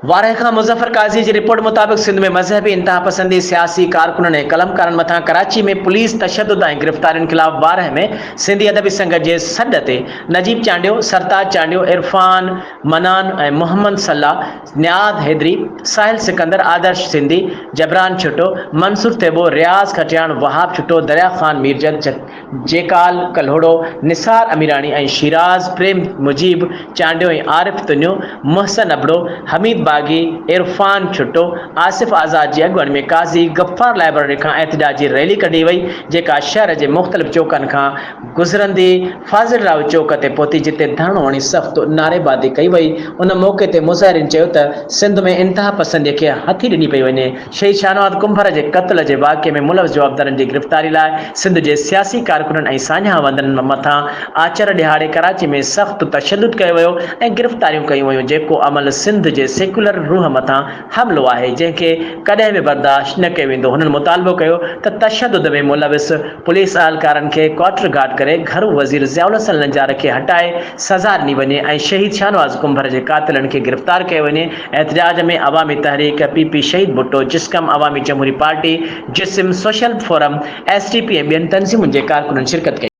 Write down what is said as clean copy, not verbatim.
वारह खां मुज़फ़र काज़ी जी रिपोर्ट मुताबिक़ सिंध में मज़हबी इंतहा पसंदी सियासी कारकुननि ऐं कलमकारनि मथां कराची में पुलिस तशद्दुद ऐं गिरफ़्तारियुनि ख़िलाफ़ वारह में सिंधी अदबी संघ जे सॾ ते नजीब चांडियो, सरताज चांडियो, इरफान मनान ऐं मोहम्मद सलाह, नियाद हैदरी, साहिल सिकंदर, आदर्श सिंधी, जबरान छुटो, मंसूर तेबो, रियाज़ खटियाण, वहाब छुटो, दरिया ख़ान मीरजत, जेकाल कल्होड़ो, निसार अमीरानी ऐं शिराज प्रेम मुजीब चांडियो ऐं आरिफ तुनियो, मोहसन अबड़ो, हमीद बागी, इरफान छुटो, आसिफ आज़ाद जी अगुवाणी में काज़ी गफ्फार लाइब्रेरी खां एहतजाजी रैली कढी वई, जेका शहर जे मुख़्तलिफ़ चौकनि खां गुज़रंदी फाज़िल राव चौक ते पहुती, जिते धरणो हणी सख़्त नारेबाज़ी कई वई। उन मौक़े ते मुज़ाहिरीन चयो त सिंध में इंतहा पसंदीअ खे हथी ॾिनी पई वञे। शहीद शाहनवाज़ कुंभर जे क़त्ल जे वाक़े में मुलविस जवाबदारनि जी गिरफ़्तारी लाइ सिंध जे सियासी कारकुननि ऐं सान्या वंदनि मथां आचर ॾियारे कराची में सख़्त तशद्दुद कयो वियो ऐं गिरफ़्तारियूं कयूं वयूं, जेको अमल सिंध जे सेकुलर रूह मथां हमलो आहे, जंहिंखे कॾहिं बि बर्दाश्त न कयो वेंदो। हुननि मुतालबो कयो त तशद्दुद में मुलविस पुलिस अहलकारनि खे क्वार्टर गार्ड करे घरू वज़ीर ज़ियाउल हसन नजार खे हटाए सज़ा ॾिनी वञे ऐं शहीद शाहनवाज़ कुंभर जे क़ातिलनि खे गिरफ़्तार कयो वञे। एहतजाज में अवामी तहरीक, पीपी शहीद भुट्टो, जिस्कम, अवामी जमहूरी पार्टी, जिस्म, सोशल फोरम, एसटीपी ऐं ॿियनि तंज़ीमुनि जे कारकुननि शिरकत कई।